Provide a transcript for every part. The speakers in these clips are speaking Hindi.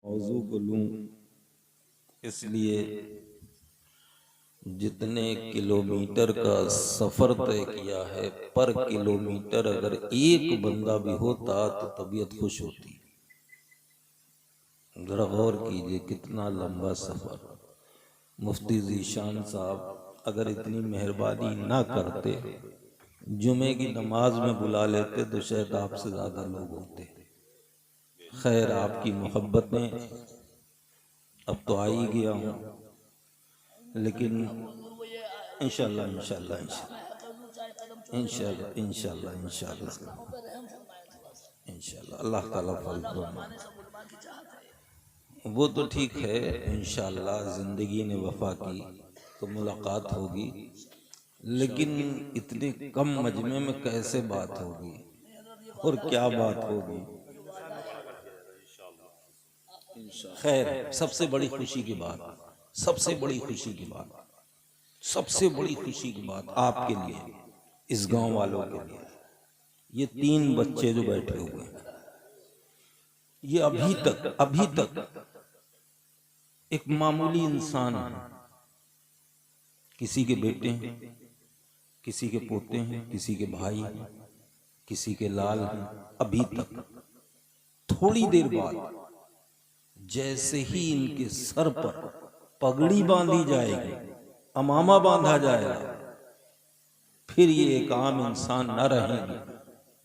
मौजू को लूं इसलिए जितने किलोमीटर का सफर तय किया है पर किलोमीटर अगर एक बंदा भी होता तो तबीयत खुश होती। जरा गौर कीजिए कितना लंबा सफर। मुफ्ती ज़ीशान साहब अगर इतनी मेहरबानी ना करते, जुमे की नमाज में बुला लेते तो शायद आपसे ज्यादा लोग होते। खैर आपकी मोहब्बतें अब तो आ ही गया हूँ, लेकिन इंशाल्लाह इंशाल्लाह इंशाल्लाह इंशाल्लाह इंशाल्लाह इंशाल्लाह अल्लाह ताला फल फरमाए। वो तो ठीक है, इंशाल्लाह जिंदगी ने वफा की तो मुलाकात होगी, लेकिन इतने कम मजमे में कैसे बात होगी और क्या बात होगी। खैर सबसे बड़ी खुशी की बात, सबसे बड़ी खुशी की बात, सबसे बड़ी खुशी की बात आपके लिए, इस गांव वालों के लिए, ये 3 बच्चे जो बैठे हुए हैं, ये अभी तक एक मामूली इंसान है। किसी के बेटे हैं, किसी के पोते हैं, किसी के भाई हैं, किसी के लाल हैं। अभी तक थोड़ी देर बाद जैसे ही इनके सर पर पगड़ी बांधी जाएगी, अमामा बांधा जाएगा, फिर ये एक आम इंसान न रहेंगे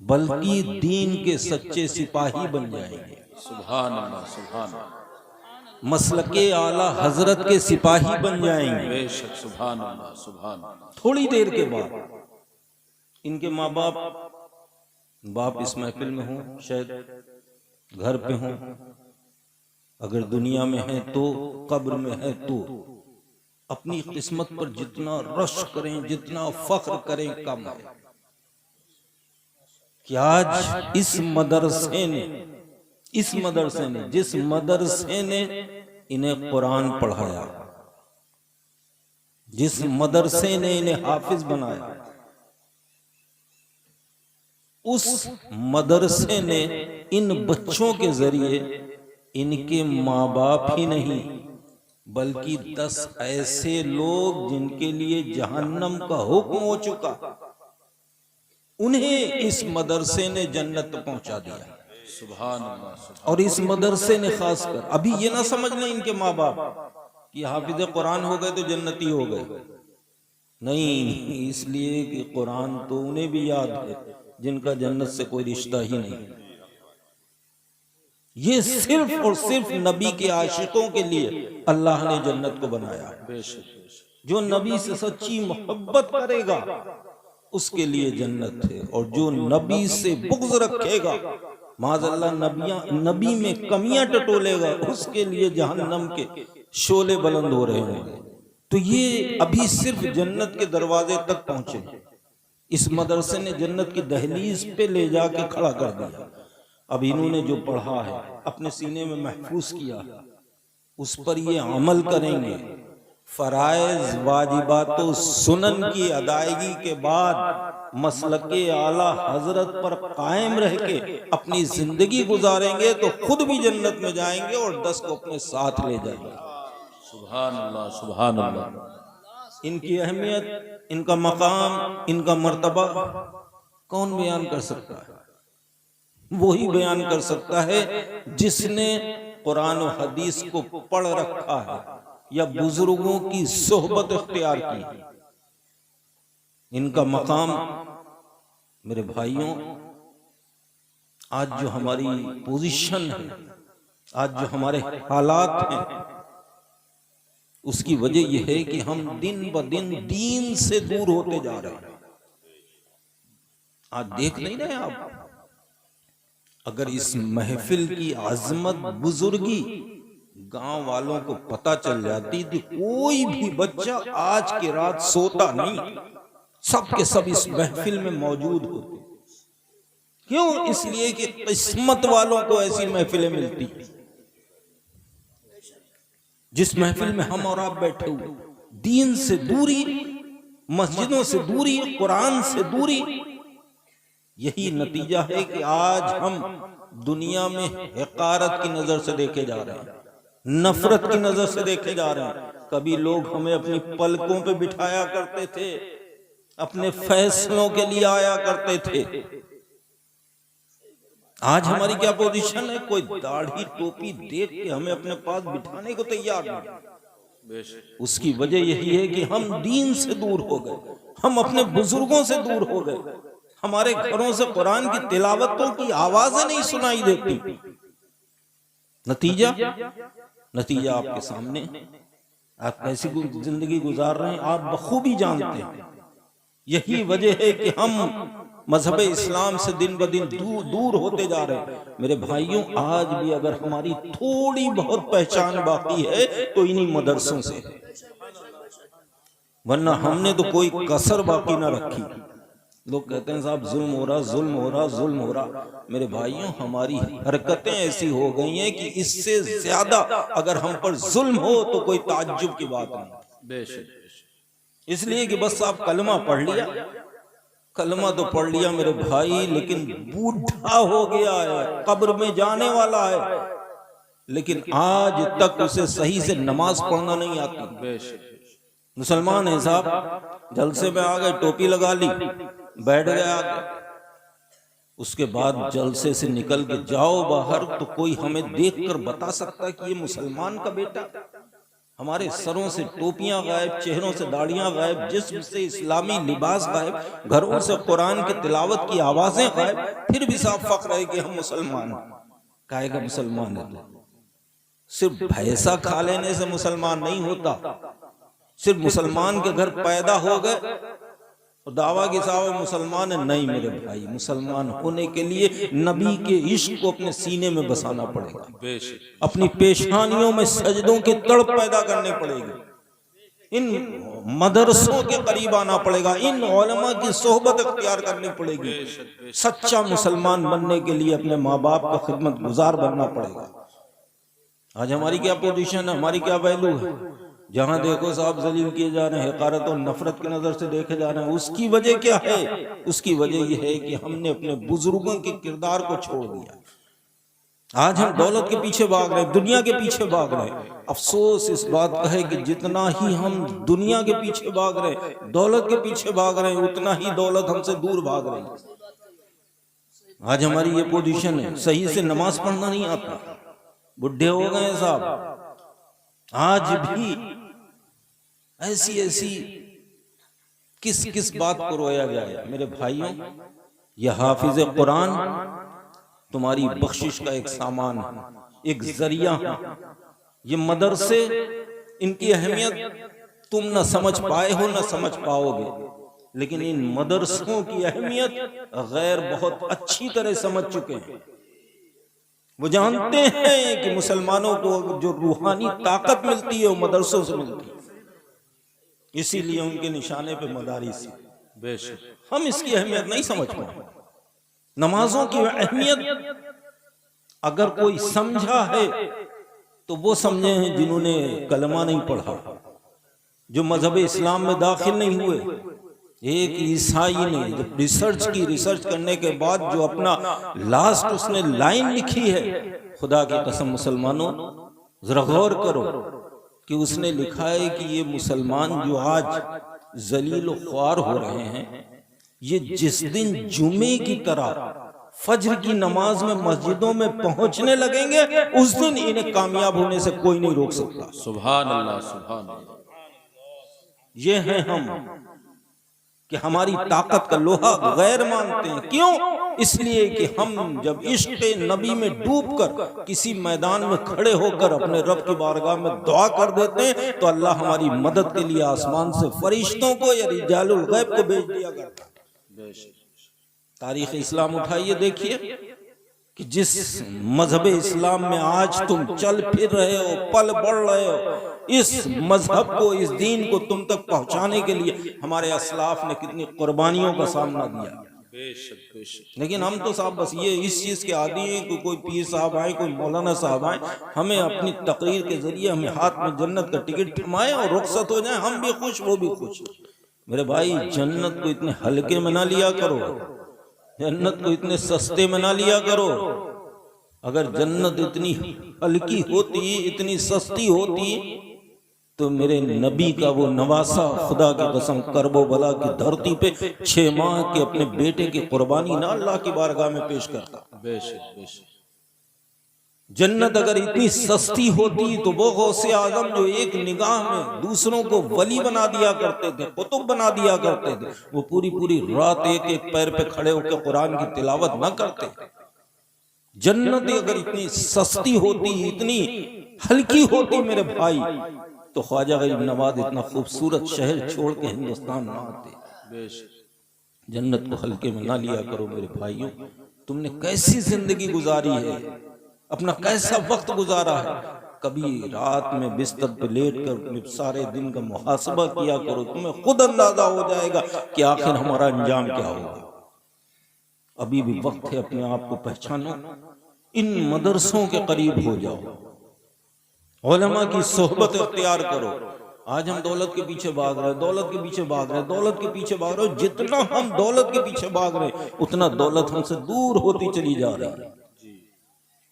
बल्कि दीन के सच्चे सिपाही बन जाएंगे। सुभान अल्लाह, सुभान अल्लाह, मसलके आला हजरत के सिपाही बन जाएंगे। बेशक, सुभान अल्लाह, सुभान अल्लाह। थोड़ी देर के बाद इनके माँ बाप इस महफिल में हों, शायद घर पे हों, अगर दुनिया में है तो, कब्र में है तो, अपनी किस्मत पर जितना रश करें, जितना फख्र करें कम है कि आज इस मदरसे ने जिस मदरसे ने इन्हें कुरान पढ़ाया, जिस मदरसे ने इन्हें हाफिज बनाया, उस मदरसे ने इन बच्चों के जरिए इनके माँ बाप ही नहीं बल्कि 10 ऐसे लोग जिनके लिए जहन्नम का हुक्म हो चुका, उन्हें इस मदरसे ने जन्नत पहुंचा दिया। सुभान अल्लाह। और इस मदरसे ने खासकर, अभी ये ना समझ लें इनके माँ बाप कि हाफिज कुरान हो गए तो जन्नती हो गए, नहीं, इसलिए कि कुरान तो उन्हें भी याद है जिनका जन्नत से कोई रिश्ता ही नहीं। ये सिर्फ और सिर्फ नबी के आशिकों के लिए अल्लाह ने जन्नत को बनाया। जो नबी से सच्ची मोहब्बत करेगा उसके लिए जन्नत है, और जो नबी से बुग़्ज़ रखेगा, माज़अल्लाह नबी में कमियां टटोलेगा, उसके लिए जहन्नम के शोले बुलंद हो रहे होंगे। तो ये अभी सिर्फ जन्नत के दरवाजे तक पहुंचे, इस मदरसे ने जन्नत की दहलीज पे ले जाके खड़ा कर दिया। अब इन्होंने जो पढ़ा है, अपने सीने में महफूज किया, उस पर ये अमल करेंगे। फराइज वाजिबात सुनन की अदायगी के बाद मसलके आला हजरत पर कायम रह के अपनी जिंदगी गुजारेंगे तो खुद भी जन्नत में जाएंगे और 10 को अपने साथ ले जाएंगे। सुभान अल्लाह, सुभान अल्लाह। इनकी अहमियत, इनका मकाम, इनका मर्तबा कौन बयान कर सकता है? वही बयान कर सकता है जिसने कुरान और हदीस को पढ़ रखा है या बुजुर्गों की सोहबत इख्तियार की। इनका मकाम, मेरे भाइयों, आज जो हमारी पोजीशन है, आज जो हमारे हालात हैं, उसकी वजह यह है कि हम दिन ब दिन दीन से दूर होते जा रहे हैं। आज देख नहीं रहे आप, अगर इस महफिल की अजमत, बुजुर्गी गांव वालों को पता चल जाती तो कोई भी बच्चा आज की रात सोता नहीं, सब के सब इस महफिल में मौजूद होते। क्यों? इसलिए कि किस्मत वालों को ऐसी महफिलें मिलती, जिस महफिल में हम और आप बैठे हुए, दीन से दूरी, मस्जिदों से दूरी, कुरान से दूरी। यही नतीजा है कि आज हम दुनिया में हकारत की नजर से देखे जा रहे हैं, नफरत की नजर से देखे जा रहे हैं। कभी लोग हमें अपनी पलकों पे बिठाया करते थे, अपने फैसलों के लिए आया करते थे। आज हमारी क्या पोजीशन है? कोई दाढ़ी टोपी देख के हमें अपने पास बिठाने को तैयार नहीं। उसकी वजह यही है कि हम दीन से दूर हो गए, हम अपने बुजुर्गों से दूर हो गए। हमारे घरों से कुरान की तिलावतों की आवाजें नहीं सुनाई देती। नतीजा आपके सामने। आप कैसी जिंदगी गुजार रहे हैं आप बखूबी जानते हैं। यही वजह है कि हम मजहब इस्लाम से दिन ब दिन दूर होते जा रहे हैं। मेरे भाइयों, आज भी अगर हमारी थोड़ी बहुत पहचान बाकी है तो इन्हीं मदरसों से, वरना हमने तो कोई कसर बाकी ना रखी। लोग कहते हैं साहब जुल्म हो रहा, जुल्म हो रहा, जुल्म हो रहा। मेरे भाइयों, हमारी हरकतें ऐसी हो गई हैं कि इससे ज्यादा अगर हम पर जुल्म हो तो कोई ताज्जुब की बात नहीं। इसलिए कि बस आप कलमा पढ़ लिया, कलमा तो पढ़ लिया मेरे भाई, लेकिन बूढ़ा हो गया है, कब्र में जाने वाला है, लेकिन आज तक उसे सही से नमाज पढ़ना नहीं आती। मुसलमान है साहब, जलसे में आ गए, टोपी लगा ली, बैठ गया, उसके बाद जलसे से निकल के जाओ बाहर तो कोई हमें देखकर बता सकता है कि ये मुसलमान का बेटा? हमारे सरों से टोपियां गायब, चेहरों से दाढ़ियां गायब, जिस्म से इस्लामी लिबास गायब, घरों से कुरान की तिलावत की आवाजें गायब, फिर भी साफ फख्र है कि हम मुसलमान हैं। काहे का मुसलमान है? तो सिर्फ भैंसा खा लेने से मुसलमान नहीं होता। सिर्फ मुसलमान के घर पैदा हो गए और दावा की साहब मुसलमान है, नहीं मेरे भाई। मुसलमान होने के लिए नबी के इश्क को अपने सीने में बसाना पड़ेगा, अपनी पेशानियों में सजदों की तड़प पैदा करनी पड़ेगी, इन मदरसों के करीब आना पड़ेगा, इन उलमा की सोहबत अख्तियार करनी पड़ेगी। सच्चा मुसलमान बनने के लिए अपने माँ बाप का खिदमत गुजार बनना पड़ेगा। आज हमारी क्या पोजीशन है, हमारी क्या वैल्यू है? जहां देखो साहब जलील किए जा रहे हैं, हकारत और नफरत की नजर से देखे जा रहे हैं। उसकी वजह क्या है? उसकी वजह यह है कि हमने अपने बुजुर्गों के किरदार को छोड़ दिया। आज हम दौलत के पीछे भाग रहे हैं, दुनिया के पीछे भाग रहे हैं। अफसोस इस बात का है कि जितना ही हम दुनिया के पीछे भाग रहे हैं, दौलत के पीछे भाग रहे हैं, उतना ही दौलत हमसे दूर भाग रही है। आज हमारी ये पोजीशन है, सही से नमाज पढ़ना नहीं आता, बुढ़े हो गए साहब। आज भी ऐसी किस बात को रोया जाए? मेरे भाइयों, यह हाफिज कुरान तुम्हारी बख्शिश का एक सामान है, एक जरिया है। ये मदरसे, इनकी अहमियत तुम न समझ पाए हो न समझ पाओगे, लेकिन इन मदरसों की अहमियत गैर बहुत अच्छी तरह समझ चुके हैं। वो जानते हैं कि मुसलमानों को जो रूहानी ताकत मिलती है वो मदरसों से मिलती है, इसीलिए उनके निशाने पे मदारिस। बेशक हम इसकी अहमियत नहीं समझ पाए। नमाजों की अहमियत अगर कोई समझा है तो वो समझे हैं जिन्होंने कलमा नहीं पढ़ा, जो मजहब इस्लाम में दाखिल नहीं हुए। एक ईसाई ने जब रिसर्च करने के बाद जो अपना लास्ट उसने लाइन लिखी है, खुदा की कसम मुसलमानों जरा गौर करो कि उसने लिखा है कि ये मुसलमान जो आज जलील ख्वार हो रहे हैं, ये जिस दिन जुमे की तरह फज्र की नमाज में मस्जिदों में पहुंचने लगेंगे, उस दिन इन्हें कामयाब होने से कोई नहीं रोक सकता। सुभान अल्लाह, सुभान अल्लाह। ये है हम कि हमारी ताकत का लोहा गैर मानते हैं। क्यों? इसलिए कि हम जब इश्क़ नबी में डूबकर किसी मैदान में खड़े होकर अपने रब की बारगाह में दुआ कर देते हैं तो अल्लाह हमारी मदद के लिए आसमान से फरिश्तों को या रिजालुल गैब को भेज दिया करता है। तारीख इस्लाम उठाइए, देखिए कि जिस मजहब इस्लाम में आज तुम चल फिर रहे हो, पल बढ़ रहे हो, इस मजहब को, इस दीन को तुम तक पहुंचाने के लिए हमारे असलाफ ने कितनी कुर्बानियों का सामना दिया। लेकिन हम तो साहब बस ये इस चीज के आदी हैं कि कोई पीर साहब आए, कोई मौलाना साहब आए, हमें अपनी तकरीर के जरिए हमें हाथ में जन्नत का टिकट थमाए और रुखसत हो जाए, हम भी खुश वो भी खुश। मेरे भाई, जन्नत को इतने हल्के में ना लिया करो, जन्नत को इतने सस्ते में ना लिया करो। अगर जन्नत इतनी हल्की होती, इतनी सस्ती होती, तो मेरे नबी का वो नवासा खुदा की कसम करबो बला की धरती पे 6 माह के अपने बेटे की कुर्बानी ना अल्लाह की बारगाह में पेश करता। बेशक बेशक। जन्नत अगर इतनी सस्ती होती तो वो गौसे आजम जो एक निगाह में दूसरों को वली बना दिया करते थे, कुतुब बना दिया करते थे, वो पूरी पूरी रात एक एक पैर पे खड़े होकर कुरान की तिलावत न करते। जन्नत अगर इतनी सस्ती होती, इतनी हल्की होती मेरे भाई, तो ख्वाजा गरीब नवाज इतना खूबसूरत शहर छोड़ के हिंदुस्तान ना आते। जन्नत को हल्के में ना लिया करो मेरे भाइयों। तुमने कैसी जिंदगी गुजारी है, अपना कैसा वक्त गुजारा है। कभी रात में बिस्तर पे लेट कर सारे दिन का मुहासबा किया करो, तुम्हें खुद अंदाजा हो जाएगा कि आखिर हमारा अंजाम क्या होगा। अभी भी वक्त है, अपने आप को पहचानो, इन मदरसों के करीब हो जाओ, उलमा की सोहबत इख्तियार करो। आज हम दौलत के पीछे भाग रहे, दौलत के पीछे भाग रहे, दौलत के पीछे भाग रहे। जितना हम दौलत के पीछे भाग रहे, उतना दौलत हमसे दूर होती चली जा रही है।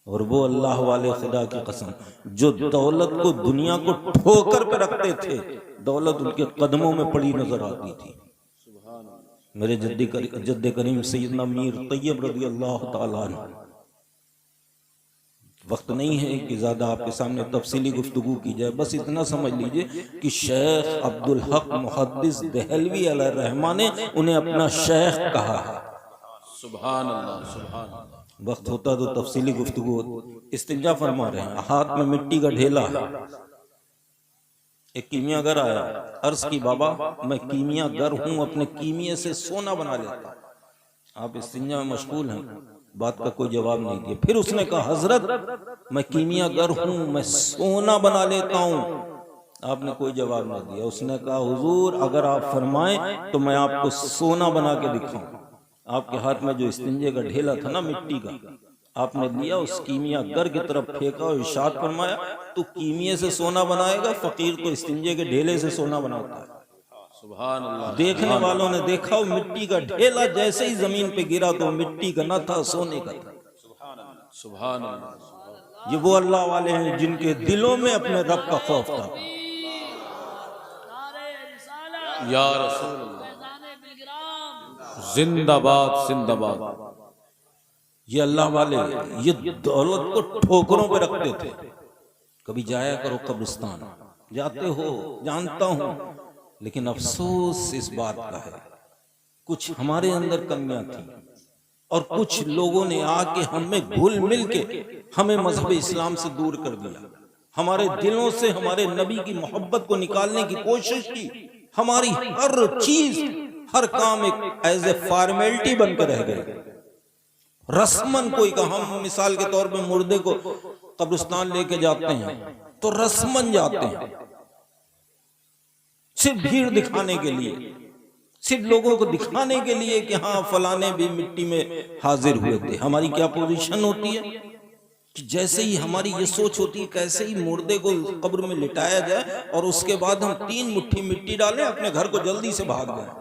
और वो अल्लाह वाले खुदा की कसम जो दौलत को, दुनिया को ठोकर पे रखते थे, दौलत उनके कदमों में पड़ी नजर आती थी। मेरे जद्दे करीम सैयदना मीर तैयब रज़ी अल्लाह ताला अन्हु। वक्त नहीं है कि ज्यादा आपके सामने तफसीली गुफ्तगू की जाए, बस इतना समझ लीजिए कि शेख अब्दुल हक मुहद्दिस देहलवी अलैहिर्रहमा ने उन्हें अपना शेख कहा है। सुभान अल्लाह सुभान अल्लाह। वक्त होता तो तफसीली गुफ्तगू। इस्तिंजा फरमा रहे हैं, हाथ में मिट्टी का ढेला है। एक कीमियागर आया, अर्ज की बाबा मैं कीमियागर हूं, अपने कीमिया से सोना बना लेता। आप इस्तिंजा में मशगूल हैं, बात का कोई जवाब नहीं दिया। फिर उसने कहा हजरत मैं कीमियागर हूं, मैं सोना बना लेता हूं। आपने कोई जवाब नहीं दिया। उसने कहा हुजूर अगर आप फरमाएं तो मैं आपको सोना बना के दिखाऊं। आपके हाथ में जो इस्तिंजे का ढेला था ना मिट्टी का, आपने लिया, उस कीमियागर की तरफ फेंका और इरशाद फरमाया तू कीमिया से सोना बनाएगा, फकीर तो इस्तिंजे के ढेले से सोना बनाता है। सुभान अल्लाह। देखने वालों ने देखा वो मिट्टी का ढेला जैसे ही जमीन पे गिरा तो मिट्टी का न था, सोने का था। सुभान अल्लाह। ये वो अल्लाह वाले हैं जिनके दिलों में अपने रब का खौफ था। या रसूल अल्लाह, जिंदाबाद जिंदाबाद। ये अल्लाह वाले ये दौलत को ठोकरों पे रखते थे। कभी जाया करो कब्रिस्तान, जाते हो जानता हूं, लेकिन अफसोस इस बात का है कुछ हमारे अंदर कमियां थी और कुछ लोगों ने आके हमें घुल मिल के हमें मजहब इस्लाम से दूर कर दिया। हमारे दिलों से हमारे नबी की मोहब्बत को निकालने की कोशिश की। हमारी हर चीज, हर काम एक एज ए फॉर्मेलिटी बनकर रह गए। रस्मन कोई कहा, हम मिसाल के तौर पे मुर्दे को कब्रिस्तान लेके जाते हैं तो रस्मन जाते हैं, सिर्फ भीड़ दिखाने के लिए, सिर्फ लोगों को दिखाने के लिए कि हाँ फलाने भी मिट्टी में हाजिर हुए थे। हमारी क्या पोजीशन होती है कि जैसे ही हमारी ये सोच होती है कैसे ही मुर्दे को कब्र में लिटाया जाए और उसके बाद हम 3 मुट्ठी मिट्टी डालें, अपने घर को जल्दी से भाग जाए।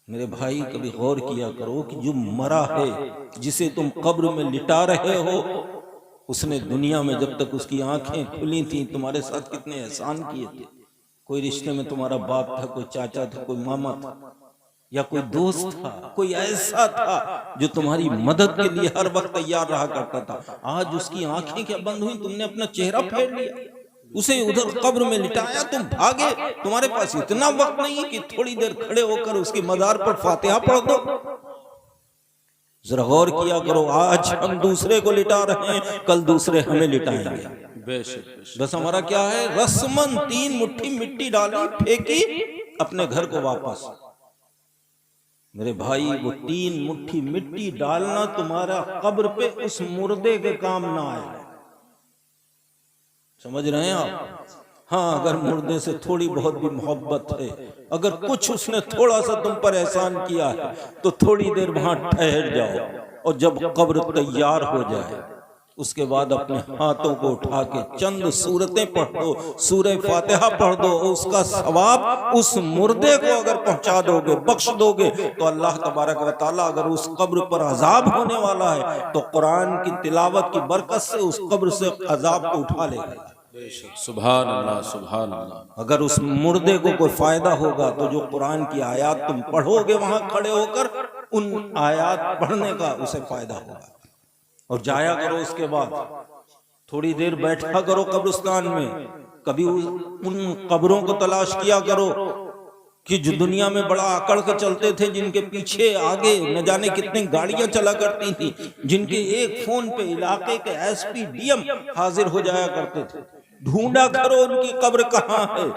मेरे भाई कभी गौर किया करो कि जो मरा है, जिसे तुम कब्र में लिटा रहे हो, उसने दुनिया में जब तक उसकी आंखें खुली थी तुम्हारे साथ कितने एहसान किए थे। कोई रिश्ते में तुम्हारा बाप था, कोई चाचा था, कोई मामा था, या कोई दोस्त था, कोई ऐसा था जो तुम्हारी मदद के लिए हर वक्त तैयार रहा करता था। आज उसकी आंखें क्या बंद हुई, तुमने अपना चेहरा फेर लिया, उसे उधर कब्र में लिटाया, तुम भागे। तुम्हारे पास इतना वक्त नहीं है कि थोड़ी देर खड़े होकर उसकी मजार पर फातिहा पढ़ दो। जरा गौर किया करो, आज हम दूसरे को लिटा रहे हैं, कल दूसरे हमें लिटाएंगे। बस हमारा क्या है, रस्मन 3 मुट्ठी मिट्टी डाली, फेंकी, अपने घर को वापस। मेरे भाई वो 3 मुट्ठी मिट्टी डालना तुम्हारा कब्र पे उस मुर्दे के काम ना आए। समझ रहे हैं आप? हाँ, अगर मुर्दे से थोड़ी बहुत भी मोहब्बत है, अगर कुछ उसने थोड़ा सा तुम पर एहसान किया है, तो थोड़ी देर वहां ठहर जाओ और जब कब्र तैयार हो जाए उसके बाद अपने हाथों को उठा के चंद सूरतें पढ़ दो, सूरह फातिहा पढ़ दो, उसका सवाब उस मुर्दे को अगर पहुंचा दोगे, बख्श दोगे, तो अल्लाह तबारक व तआला अगर उस कब्र पर अजाब होने वाला है तो कुरान की तिलावत की बरकत से उस कब्र से अजाब को उठा लेगा। सुभान अल्लाह, सुभान अल्लाह। अगर उस मुर्दे को कोई फायदा होगा तो जो कुरान की आयत तुम पढ़ोगे वहां खड़े होकर, उन आयत पढ़ने का उसे फायदा होगा। और जाया करो, उसके बाद थोड़ी देर बैठा करो कब्रिस्तान में, कभी उन कब्रों को तलाश किया करो कि जो दुनिया में बड़ा आकड़ के चलते थे, जिनके पीछे आगे न जाने कितनी गाड़ियां चला करती थी, जिनके एक फोन पे इलाके के एसपी डीएम हाजिर हो जाया करते थे। ढूंढा करो उनकी कब्र कहाँ है,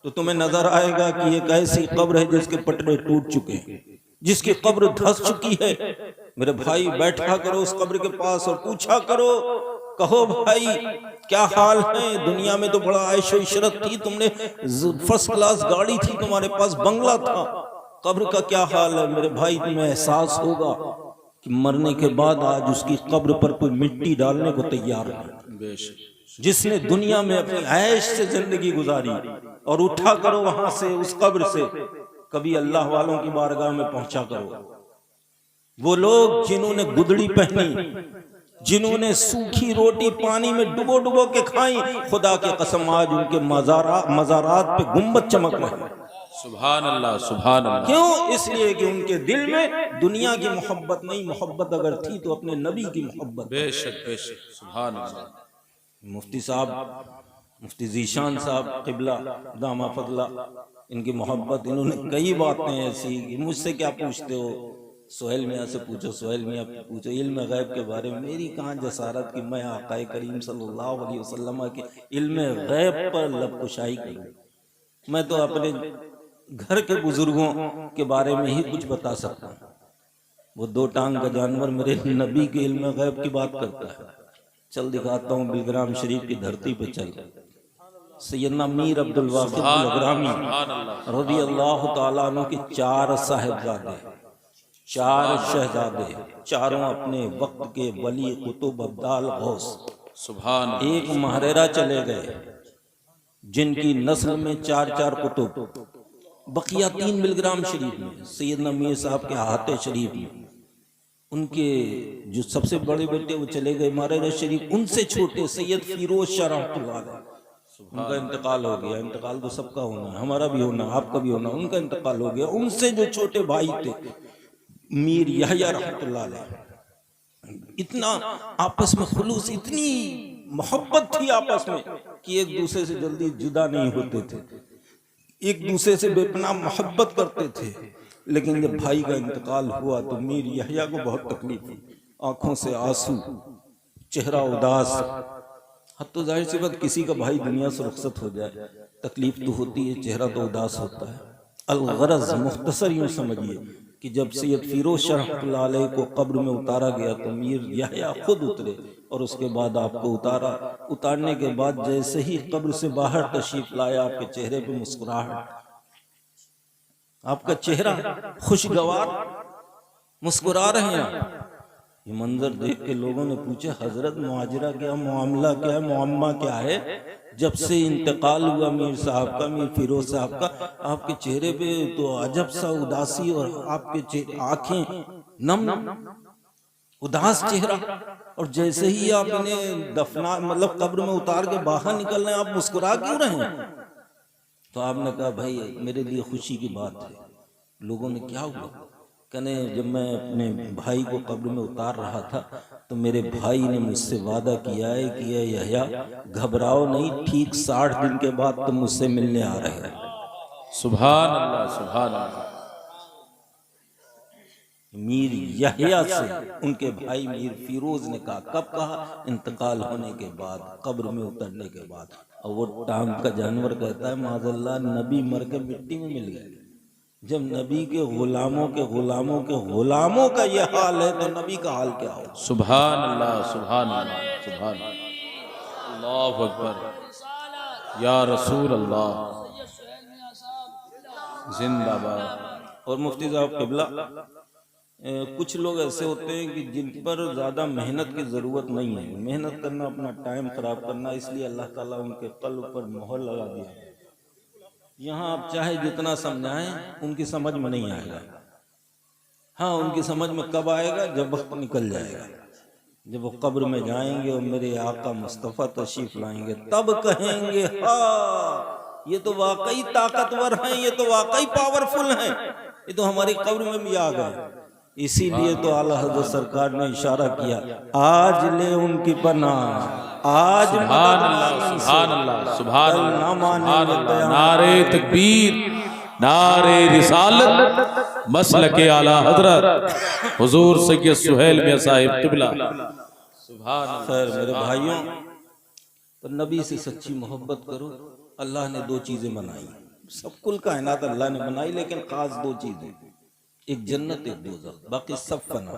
तो तुम्हें नजर आएगा कि एक ऐसी कब्र है जिसके पटरे टूट चुके हैं, जिसकी कब्र धंस चुकी है। मेरे भाई बैठा करो उस कब्र के पास और पूछा करो, कहो भाई क्या हाल है, दुनिया में तो बड़ा ऐशो इशरत थी, तुमने फर्स्ट क्लास गाड़ी थी, तुम्हारे पास बंगला था, कब्र का क्या हाल है। मेरे भाई तुम्हें एहसास होगा कि मरने के बाद आज उसकी कब्र पर कोई मिट्टी डालने को तैयार नहीं। जिसने दुनिया में अपनी ऐश से जिंदगी गुजारी, और उठा करो वहां से, उस कब्र से, कभी अल्लाह वालों की बारगाह में पहुंचा करो। वो लोग जिन्होंने गुदड़ी पहनी, जिन्होंने सूखी रोटी पानी में डुबो डुबो के खाई, खुदा की कसम आज उनके मज़ारात पे गुंबद चमक रहे हैं। सुभान अल्लाह, सुभान अल्लाह। क्यों? इसलिए कि उनके दिल में दुनिया की मोहब्बत नहीं, मोहब्बत अगर थी तो अपने नबी की मोहब्बत। बेशक बेशक, सुभान अल्लाह। मुफ्ती साहब, मुफ्ती जीशान साहब क़िबला दामा फजला, इनकी मोहब्बत, इन्होंने कई बातें ऐसी कि मुझसे क्या पूछते हो, सोहेल मियाँ से पूछो, सोहेल मियाँ पूछो इल्म गैब के बारे में। मेरी कहाँ जसारत कि मैं आक़ाए करीम सल्लल्लाहु अलैहि वसल्लम के इल्म गैब पर लबकुशाई करूँ। मैं तो अपने घर के बुजुर्गों के बारे में ही कुछ बता सकता हूँ। वो दो टांग का जानवर मेरे नबी के इल्म गैब की बात करता है। चल दिखाता हूँ, बिलग्राम शरीफ की धरती पे चल। सैयदना मीर अब्दुल वाक़िद बिलग्रामी रज़ी अल्लाह ताला अन्हु के 4 साहिबजादे, 4 शहजादे, चारों अपने वक्त के वली कुतुब अब्दाल गौस। सुभान। एक महरेरा चले गए जिनकी नस्ल में 4 कुतुब, बकिया 3 बिलग्राम शरीफ में, सैयदना मीर साहब के हाथे शरीफ में। उनके जो सबसे बड़े बेटे वो चले गए महरेरा शरीफ। उनसे छोटे सैयद फिरोज शाह रहमतुल्लाह अलैह, उनका इंतकाल हो गया। इंतकाल तो सबका होना है, हमारा भी होना, आपका भी होना। उनका इंतकाल हो गया। उनसे जो छोटे भाई थे मीर यहया रहमतुल्लाह अलैह, इतना आपस में खुलूस, इतनी मोहब्बत थी आपस में कि एक दूसरे से जल्दी जुदा नहीं होते थे, एक दूसरे से बेपनाह मोहब्बत करते थे। लेकिन जब भाई का इंतकाल हुआ तो मीर यहया को बहुत तकलीफ हुई, आंखों से आंसू, चेहरा उदास। हद तो जाहिर सी बात, किसी का भाई दुनिया से रुखसत हो जाए तकलीफ तो होती है, चेहरा तो उदास होता है। अलगरज मुख्तसर यूं समझिए कि जब सैयद फिरोज शाह रहमतुल्लाह अलैह को कब्र में उतारा गया तो मीर यहया खुद उतरे और उसके बाद आपको उतारा। उतारने के बाद जैसे ही कब्र से बाहर तशरीफ लाया, आपके चेहरे पे मुस्कुराहट, आपका चेहरा खुशगवार, मुस्कुरा रहे हैं आप। ये मंजर देख के लोगों ने पूछा, हजरत मुआजरा क्या, मामला क्या है, मुअम्मा क्या है? जब से इंतकाल हुआ मीर साहब का, मीर फिरोज साहब का, आपके चेहरे पे तो अजब सा उदासी और आपके आंखें नम, उदास चेहरा। और जैसे ही आप इन्हें दफना मतलब कब्र में उतार के बाहर निकल रहे हैं, आप मुस्कुरा क्यों रहे हैं? तो आपने कहा, भाई मेरे लिए खुशी की बात है। लोगों ने क्या हुआ? कहने, जब मैं अपने भाई को कब्र में उतार रहा था तो मेरे भाई ने मुझसे वादा किया है कि यहया घबराओ नहीं, ठीक 60 दिन के बाद तुम मुझसे मिलने आ रहे हैं। सुभान अल्लाह, सुभान अल्लाह। मीर यहया से उनके भाई मीर फिरोज ने कहा। कब कहा? इंतकाल होने के बाद, कब्र में उतरने के बाद। और वो टांग का जानवर कहता है, माज़अल्लाह, नबी मर के मिट्टी में मिल गए। जब नबी के गुलामों के गुलामों के गुलामों का ये हाल है तो नबी का हाल क्या हो? सुभान अल्लाह, सुभान अल्लाह, सुभान अल्लाह। अल्लाहु अकबर, या रसूल अल्लाह, जिंदाबाद। और मुफ्ती साहब क़िबला कुछ लोग ऐसे होते हैं कि जिन पर ज़्यादा मेहनत की ज़रूरत नहीं है, मेहनत करना अपना टाइम ख़राब करना, इसलिए अल्लाह ताला उनके कल्ब पर मोहर लगा दिया। यहाँ आप चाहे जितना समझाएं उनकी समझ में नहीं आएगा। हाँ, उनकी समझ में कब आएगा? जब वक्त निकल जाएगा, जब वो कब्र में जाएंगे और मेरे आका मुस्तफ़ा तशरीफ लाएंगे, तब कहेंगे हाँ ये तो वाकई ताकतवर हैं, ये तो वाकई पावरफुल हैं, ये तो हमारी कब्र में भी आ गए। इसीलिए तो आला हज़रत सरकार ने इशारा किया, आज ले उनकी पनाह, आज सुभान अल्लाह, सुभान अल्लाह, सुभान अल्लाह, नारे तकबीर, नारे रिसालत, मसलके आला हजरत हुजूर सैयद सुहेल मियां साहिब क़िबला। सुभान अल्लाह। खैर मेरे भाइयों, तो नबी से सच्ची मोहब्बत करो। अल्लाह ने दो चीजें बनाई, सब कुल कायनात अल्लाह ने बनाई, लेकिन खास दो चीजें, एक जन्नत एक दोज़ख, बाकी सब फना,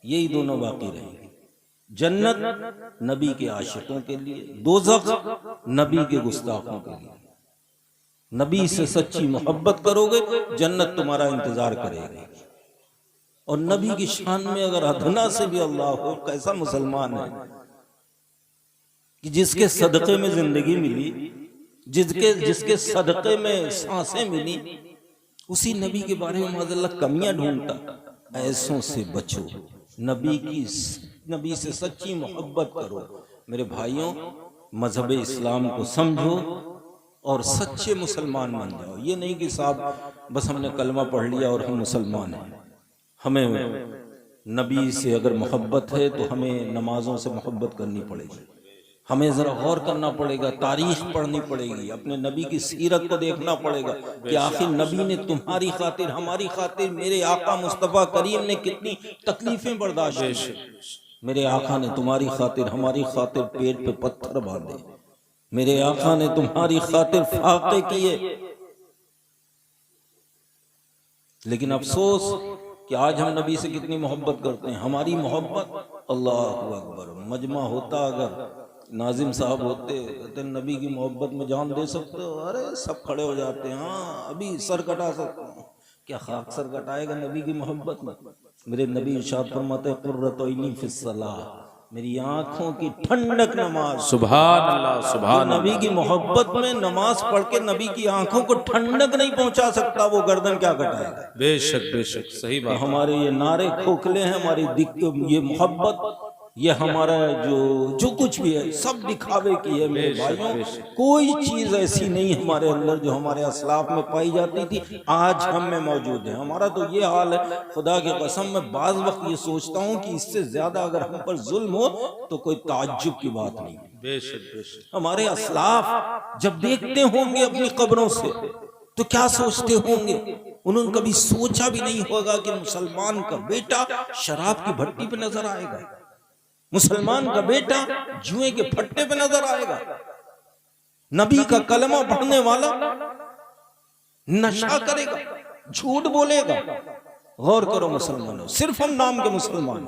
यही दोनों बाकी रहेंगे। जन्नत नबी के आशिकों के लिए, दोज़ख नबी के गुस्ताखों के लिए। नबी से सच्ची मोहब्बत करोगे, जन्नत तुम्हारा इंतजार करेगी। और नबी की शान में अगर अदना से भी अल्लाह हो, कैसा मुसलमान है कि जिसके सदक़े में जिंदगी मिली, जिसके सदक़े में सांसें मिली, उसी नबी के बारे में माज़अल्लाह कमियां ढूंढता। ऐसों से बचो, नबी से सच्ची मोहब्बत करो। मेरे भाइयों, मजहब इस्लाम को समझो और सच्चे मुसलमान बन जाओ। ये नहीं कि साहब बस हमने कलमा पढ़ लिया और हम मुसलमान हैं। हमें नबी से अगर मोहब्बत है तो हमें नमाजों से मोहब्बत करनी पड़ेगी, हमें ज़रा गौर करना पड़ेगा, तारीख पढ़नी पड़ेगी, अपने नबी की सीरत को देखना पड़ेगा कि आखिर नबी ने तुम्हारी खातिर, हमारी खातिर, मेरे आका मुस्तफ़ा करीम ने कितनी तकलीफें बर्दाश्त की। मेरे आका ने तुम्हारी खातिर, हमारी खातिर पेट पे पत्थर बांधे, मेरे आका ने तुम्हारी खातिर फाके किए। लेकिन अफसोस कि आज हम नबी से कितनी मोहब्बत करते हैं। हमारी मोहब्बत, अल्लाहु अकबर, मजमा होता अगर नाजिम साहब होते, कहते नबी की मोहब्बत में जान दे सकते हो, अरे सब खड़े हो जाते हैं, हाँ अभी सर कटा सकते हो। क्या खाक सर कटाएगा नबी की मोहब्बत में? मेरे नबी इरशाद फरमाते, कुर्रतुइनी फिस्सलाह, मेरी आंखों की ठंडक नमाज। सुभान अल्लाह, सुभान नबी की मोहब्बत में नमाज पढ़ के नबी की आंखों को ठंडक नहीं पहुंचा सकता, वो गर्दन क्या कटाएगा? बेशक बेशक, सही बात। हमारे ये नारे खोखले हैं, हमारी ये मोहब्बत, ये हमारा जो कुछ भी है, सब दिखावे की है। मेरे भाइयों, कोई चीज ऐसी नहीं हमारे अंदर जो हमारे असलाफ में पाई जाती थी, आज हम में मौजूद है। हमारा तो ये हाल है, खुदा की कसम, मैं बाज वक्त ये सोचता हूँ कि इससे ज्यादा अगर हम पर जुल्म हो तो कोई ताज्जुब की बात नहीं। बेशक बेशक। हमारे असलाफ जब देखते होंगे अपनी कब्रों से तो क्या सोचते होंगे? उन्होंने कभी सोचा भी नहीं होगा कि मुसलमान का बेटा शराब की भट्टी पे नजर आएगा, मुसलमान का बेटा जुए के फट्टे पे नजर आएगा, नबी का कलमा पढ़ने वाला नशा करेगा, झूठ बोलेगा। गौर करो मुसलमानों, सिर्फ हम नाम के मुसलमान।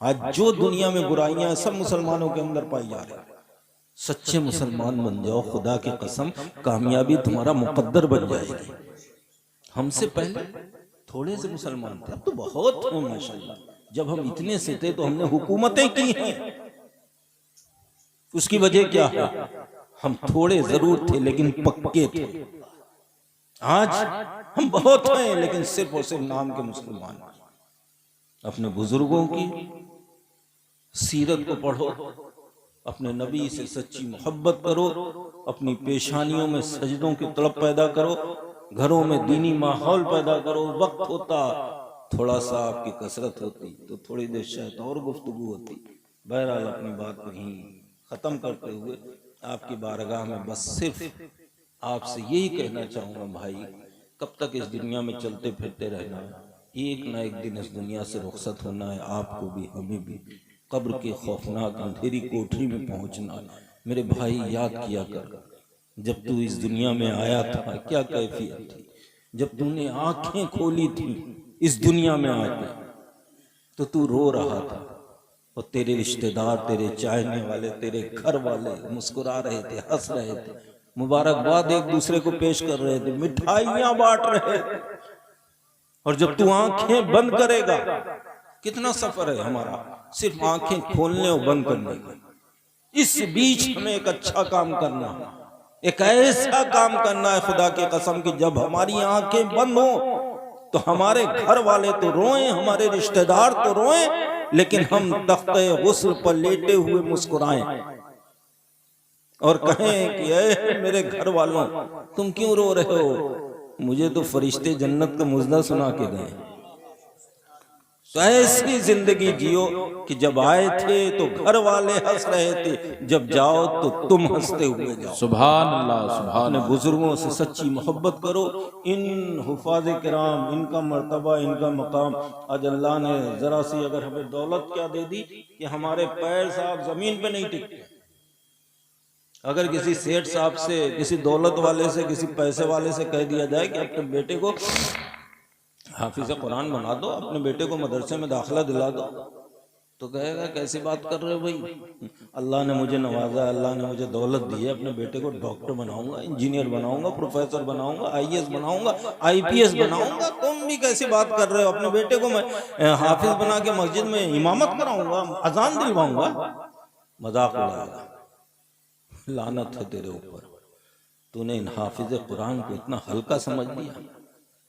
आज जो दुनिया में बुराइयां सब मुसलमानों के अंदर पाई जा रही है। सच्चे मुसलमान बन जाओ, खुदा की कसम कामयाबी तुम्हारा मुकद्दर बन जाएगी। हमसे पहले थोड़े से मुसलमान थे, अब तो बहुत हैं माशाल्लाह। जब हम इतने से थे तो हमने हुकूमतें की हैं। उसकी वजह क्या है? हम थोड़े जरूर थे लेकिन पक्के थे। आज हम बहुत हैं लेकिन सिर्फ और सिर्फ नाम के मुसलमान। अपने बुजुर्गों की सीरत को पढ़ो, अपने नबी से सच्ची मोहब्बत करो, अपनी पेशानियों में सजदों की तड़प पैदा करो, घरों में दीनी माहौल पैदा करो। वक्त होता थोड़ा सा आपकी कसरत होती तो थोड़ी देर शायद और गुफ्तगू होती। बहरहाल अपनी बात को ही ख़त्म करते हुए आपकी बारगाह में बस सिर्फ आपसे यही कहना चाहूँगा, भाई कब तक इस दुनिया में चलते फिरते रहना है? एक ना एक दिन इस दुनिया से रुखसत होना है, आपको भी हमें भी। कब्र के खौफनाक अंधेरी कोठरी में पहुँचना है। मेरे भाई याद किया कर, जब तू इस दुनिया में आया था क्या कैफियत थी? जब तूने आंखें खोली थी इस दुनिया में आके तो तू रो रहा था, और तेरे रिश्तेदार, तेरे चाहने वाले, तेरे घर वाले मुस्कुरा रहे थे, हंस रहे थे, मुबारकबाद एक दूसरे को पेश कर रहे थे, मिठाइयां बांट रहे थे। और जब तू आंखें बंद करेगा, कितना सफर है हमारा, सिर्फ आंखें खोलने और बंद करने का। इस बीच हमें एक अच्छा काम करना है, एक ऐसा काम करना है खुदा की कसम कि जब हमारी आंखें बंद हो तो हमारे घर वाले तो रोएं, हमारे रिश्तेदार तो रोएं, लेकिन हम तख्ते गुस्ल पर लेटे हुए मुस्कुराएं और कहें कि ऐ मेरे घर वालों, तुम क्यों रो रहे हो? मुझे तो फरिश्ते जन्नत का मुजदा सुना के गए। तो ऐसी जिंदगी जियो कि जब आए थे तो घर वाले हंस रहे थे, जब जाओ तो तुम हंसते हुए जाओ। सुभान अल्लाह, सुभान अपने बुजुर्गों से सच्ची मोहब्बत करो। इन हुफाज किराम, इनका मर्तबा, इनका मकाम, आज अल्लाह ने जरा सी अगर हमें दौलत क्या दे दी कि हमारे पैर साहब जमीन पे नहीं टिकते। अगर किसी सेठ साहब से, किसी दौलत वाले से, किसी पैसे वाले से कह दिया जाए कि अपने बेटे को हाफिज कुरान बना दो, अपने बेटे को मदरसे में दाखिला दिला दो, तो कहेगा कैसी बात कर रहे हो भाई, अल्लाह ने मुझे नवाजा, अल्लाह ने मुझे दौलत दी है, अपने बेटे को डॉक्टर बनाऊंगा, इंजीनियर बनाऊंगा, प्रोफेसर बनाऊंगा, IAS बनाऊंगा, IPS बनाऊंगा। तुम भी कैसी बात कर रहे हो? अपने बेटे को मैं हाफिज बना के मस्जिद में इमामत कराऊंगा, अजान दिलवाऊंगा। मजाक उड़ाएगा। लानत है तेरे ऊपर, तूने इन हाफिज कुरान को इतना हल्का समझ लिया,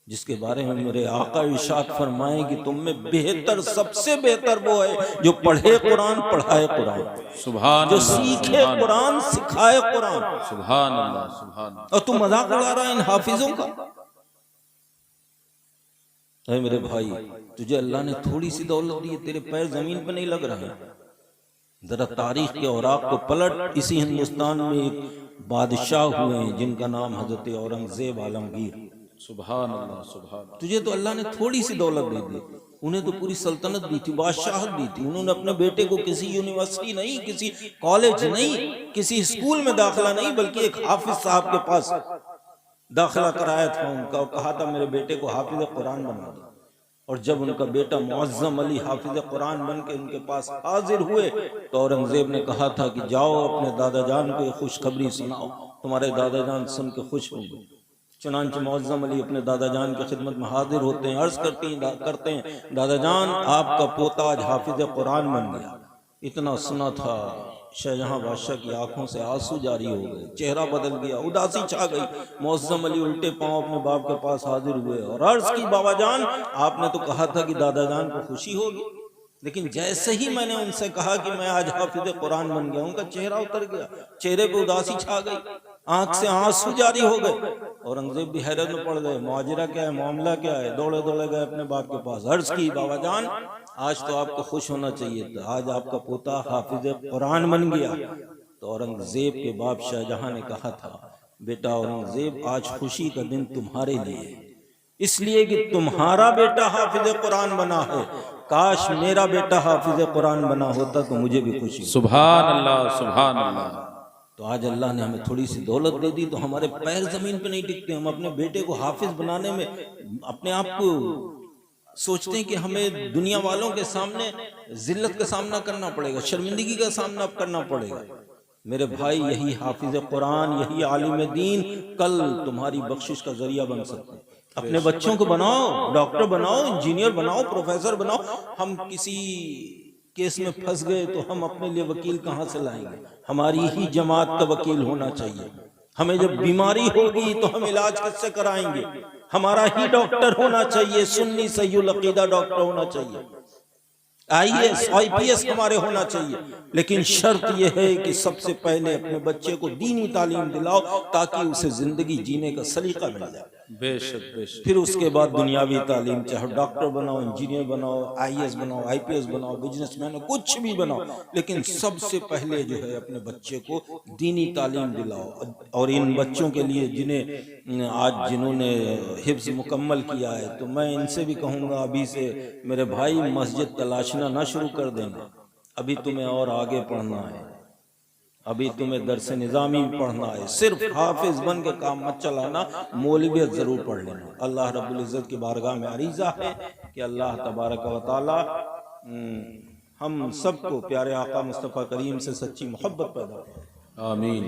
जिसके बारे में मेरे आका इरशाद फरमाए कि तुम में बेहतर, सबसे बेहतर वो है जो पढ़े कुरान, पढ़ाए कुरान, सुभान जो अल्लाह, सीखे कुरान, सिखाए कुरान। सुभान अल्लाह, सुभान अल्लाह। और तू मजाक उड़ा रहा है इन हाफिजों का। अरे मेरे भाई, तुझे अल्लाह ने थोड़ी सी दौलत दी, तेरे पैर जमीन पे नहीं लग रहे। जरा तारीख के औराक को पलट। इसी हिंदुस्तान में एक बादशाह हुए हैं जिनका नाम हजरत औरंगजेब आलमगीर। सुभान अल्लाह, सुभान। तुझे तो अल्लाह ने थोड़ी सी दौलत दे दी, उन्हें तो पूरी सल्तनत दी थी, बादशाहत दी थी। उन्होंने अपने बेटे को किसी यूनिवर्सिटी नहीं, किसी कॉलेज नहीं, किसी स्कूल में दाखिला नहीं, बल्कि एक हाफिज साहब के पास दाखिला कराया था उनका और कहा था मेरे बेटे को हाफिज कुरान बना दो। और जब उनका बेटा मुअज्जम अली हाफिज कुरान बन के उनके पास हाजिर हुए तो औरंगजेब ने कहा था कि जाओ अपने दादा जान को खुशखबरी सुनाओ, तुम्हारे दादा जान सुन के खुश होंगे। चुनांचे मुअज्जम अली अपने दादा जान की खिदमत में हाजिर होते हैं, अर्ज करते हैं दादा जान आपका पोता आज हाफिज कुरान बन गया। इतना सुना था शाहजहां बादशाह की आंखों से आंसू जारी हो गए, चेहरा बदल गया, उदासी छा गई। मुअज्जम अली उल्टे पांव अपने बाप के पास हाजिर हुए और अर्ज की बाबा जान आपने तो कहा था कि दादा जान को खुशी होगी, लेकिन जैसे ही मैंने उनसे कहा कि मैं आज हाफिज कुरान बन गया, उनका चेहरा उतर गया, चेहरे पे उदासी छा गई, आंख से आंसू जारी हो गए। औरंगजेब भी हैरत में पड़ गए, मुआजिरा क्या है, मामला क्या है। दौड़े दौड़े गए अपने बाप के पास, अर्ज की बाबा जान आज तो आपको खुश होना चाहिए था, आज आपका पोता हाफिज कुरान बन गया। तो औरंगजेब के बाप शाहजहां ने कहा था बेटा औरंगजेब आज खुशी का दिन तुम्हारे लिए, इसलिए कि तुम्हारा बेटा हाफिज कुरान बना है, काश मेरा बेटा हाफिज कुरान बना होता तो मुझे भी खुशी। सुभान अल्लाह, सुभान अल्लाह। तो आज अल्लाह ने हमें थोड़ी सी दौलत दे दी तो हमारे पैर जमीन पे नहीं टिकते। हम अपने बेटे को हाफिज बनाने में अपने आप को सोचते हैं कि हमें दुनिया वालों के सामने जिल्लत का सामना करना पड़ेगा, शर्मिंदगी का सामना करना पड़ेगा। मेरे भाई यही हाफिज कुरान, यही आलिम दीन कल तुम्हारी बख्शिश का जरिया बन सकते हैं। अपने बच्चों को बनाओ, डॉक्टर बनाओ, इंजीनियर बनाओ, प्रोफेसर बनाओ। हम किसी केस में फंस गए तो हम अपने लिए वकील कहां से लाएंगे? हमारी ही जमात का वकील होना चाहिए। हमें जब बीमारी होगी तो हम इलाज किससे कराएंगे? हमारा ही डॉक्टर होना चाहिए, सुन्नी सहीउल अकीदा डॉक्टर होना चाहिए, IAS IPS हमारे होना चाहिए। लेकिन शर्त यह है कि सबसे पहले अपने बच्चे को दीनी तालीम दिलाओ ताकि उसे जिंदगी जीने का सलीका मिल जाए। बेशक बेशक। फिर उसके बाद दुनियावी तालीम, चाहे डॉक्टर बनाओ, इंजीनियर बनाओ, IAS बनाओ, IPS बनाओ, बिजनेसमैन, कुछ भी बनाओ, लेकिन सबसे पहले जो है अपने बच्चे को दीनी तालीम दिलाओ। और इन बच्चों के लिए जिन्होंने हिफ्ज मुकम्मल किया है, तो मैं इनसे भी कहूँगा अभी से मेरे भाई मस्जिद तलाशना ना शुरू कर देना। अभी तुम्हें और आगे पढ़ना है, अभी तुम्हें दरस निज़ामी पढ़ना है। सिर्फ हाफिज बन के काम मत चलाना, मौलवियत जरूर पढ़ लेना। अल्लाह रब्बुल इज़्ज़त की बारगाह में अरीज़ा है कि अल्लाह तबारक व तआला हम सबको प्यारे आका मुस्तफ़ा करीम से सच्ची मोहब्बत पैदा करे। आमीन।